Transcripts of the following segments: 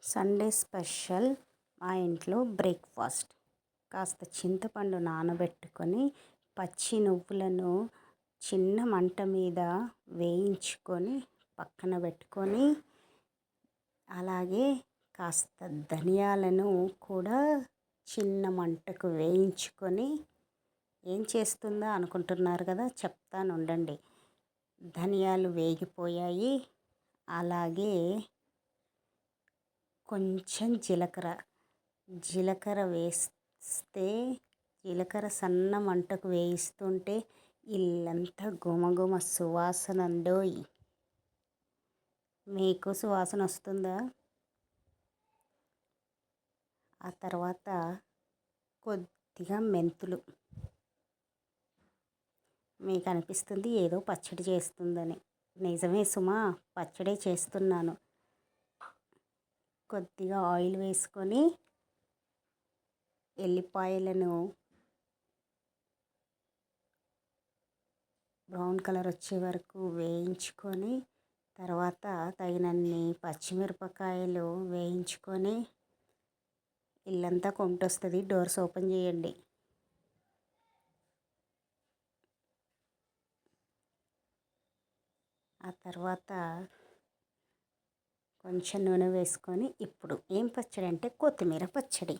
Sunday special మా ఇంట్లో breakfast. కాస్త చింతపండు నానబెట్టుకొని పచ్చి నువ్వులను చిన్న మంట మీద వేయించుకొని పక్కన పెట్టుకొని, అలాగే కాస్త ధనియాలను కూడా చిన్న మంటకు వేయించుకొని, ఏం చేస్తుందా అనుకుంటున్నారు కదా, చెప్తాను ఉండండి. ధనియాలు వేగిపోయాయి. అలాగే కొంచెం జీలకర్ర వేస్తే, జీలకర్ర సన్న మంటకు వేయిస్తుంటే ఇల్లంతా గుమగుమ సువాసనండోయ్. మీకు సువాసన వస్తుందా? ఆ తర్వాత కొద్దిగా మెంతులు. మీకు అనిపిస్తుంది ఏదో పచ్చడి చేస్తుందని. నిజమే సుమా, పచ్చడే చేస్తున్నాను. కొద్దిగా ఆయిల్ వేసుకొని ఎల్లిపాయలను బ్రౌన్ కలర్ వచ్చే వరకు వేయించుకొని, తర్వాత తగినన్ని పచ్చిమిరపకాయలు వేయించుకొని, ఇల్లంతా కొంటొస్తుంది. డోర్స్ ఓపెన్ చేయండి. ఆ తర్వాత కొంచెం నూనె వేసుకొని, ఇప్పుడు ఏం పచ్చడి అంటే కొత్తిమీర పచ్చడి.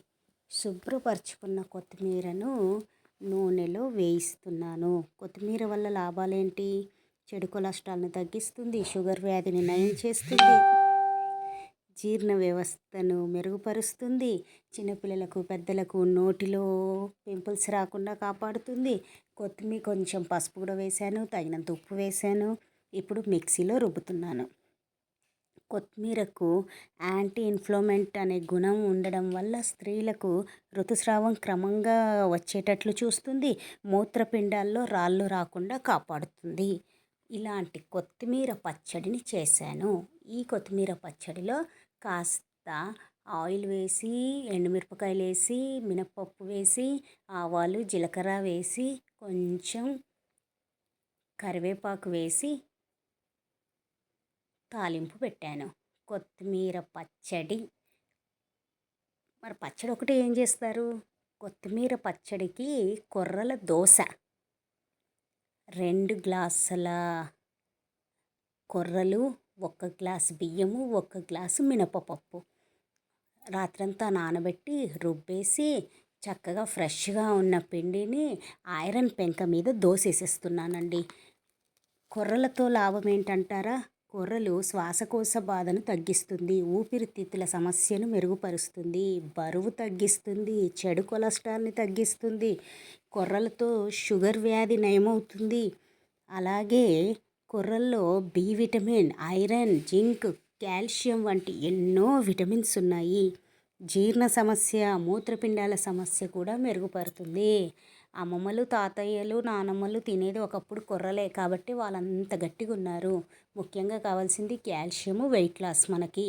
శుభ్రపరచుకున్న కొత్తిమీరను నూనెలో వేయిస్తున్నాను. కొత్తిమీర వల్ల లాభాలేంటి? చెడు కొలెస్ట్రాల్ని తగ్గిస్తుంది, షుగర్ వ్యాధిని నయం చేస్తుంది, జీర్ణ వ్యవస్థను మెరుగుపరుస్తుంది, చిన్నపిల్లలకు పెద్దలకు నోటిలో పింపుల్స్ రాకుండా కాపాడుతుంది. కొత్తిమీర కొంచెం పసుపు కూడా వేశాను, తగినంత ఉప్పు వేశాను. ఇప్పుడు మిక్సీలో రుబ్బుతున్నాను. కొత్తిమీరకు యాంటీ ఇన్ఫ్లమేట్ అనే గుణం ఉండడం వల్ల స్త్రీలకు ఋతుస్రావం క్రమంగా వచ్చేటట్లు చూస్తుంది, మూత్రపిండాల్లో రాళ్ళు రాకుండా కాపాడుతుంది. ఇలాంటి కొత్తిమీర పచ్చడిని చేశాను. ఈ కొత్తిమీర పచ్చడిలో కాస్త ఆయిల్ వేసి, ఎండుమిరపకాయలు వేసి, మినప్పప్పు వేసి, ఆవాలు జీలకర్ర వేసి, కొంచెం కరివేపాకు వేసి తాలింపు పెట్టాను. కొత్తిమీర పచ్చడి. మరి పచ్చడి ఒకటి ఏం చేస్తారు? కొత్తిమీర పచ్చడికి కొర్రల దోశ, 2 గ్లాసుల కొర్రలు, 1 గ్లాసు బియ్యము, 1 గ్లాసు మినపప్పు రాత్రంతా నానబెట్టి రుబ్బేసి, చక్కగా ఫ్రెష్గా ఉన్న పిండిని ఐరన్ పెంక మీద దోసేసేస్తున్నానండి. కొర్రలతో లాభం ఏంటంటారా? కొర్రలు శ్వాసకోశ బాధను తగ్గిస్తుంది, ఊపిరితిత్తుల సమస్యను మెరుగుపరుస్తుంది, బరువు తగ్గిస్తుంది, చెడు కొలెస్ట్రాల్ని తగ్గిస్తుంది, కొర్రలతో షుగర్ వ్యాధి నయమవుతుంది. అలాగే కొర్రల్లో B vitamin, iron, zinc, calcium వంటి ఎన్నో విటమిన్స్ ఉన్నాయి. జీర్ణ సమస్య, మూత్రపిండాల సమస్య కూడా మెరుగుపడుతుంది. అమ్మమ్మలు, తాతయ్యలు, నానమ్మలు తినేది ఒకప్పుడు కొర్రలే కాబట్టి వాళ్ళంత గట్టిగా ఉన్నారు. ముఖ్యంగా కావాల్సింది కాల్షియము, వెయిట్ లాస్ మనకి.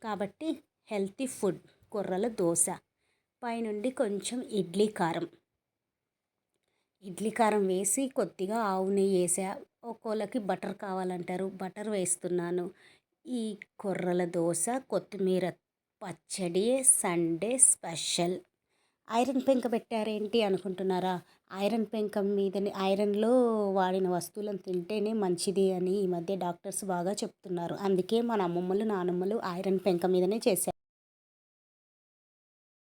కాబట్టి హెల్తీ ఫుడ్ కొర్రల దోశ. పైనుండి కొంచెం ఇడ్లీ కారం వేసి, కొద్దిగా ఆవు నెయ్యి వేసా. ఒక్కోళ్ళకి బటర్ కావాలంటారు, బటర్ వేస్తున్నాను. ఈ కొర్రల దోశ, కొత్తిమీర పచ్చడి సండే స్పెషల్. ఐరన్ పెంక పెట్టారేంటి అనుకుంటున్నారా? ఐరన్ పెంక మీదనే, ఐరన్లో వాడిన వస్తువులను తింటేనే మంచిది అని ఈ మధ్య డాక్టర్స్ బాగా చెప్తున్నారు. అందుకే మన అమ్మమ్మలు, నానమ్మలు ఐరన్ పెంక మీదనే చేశారు.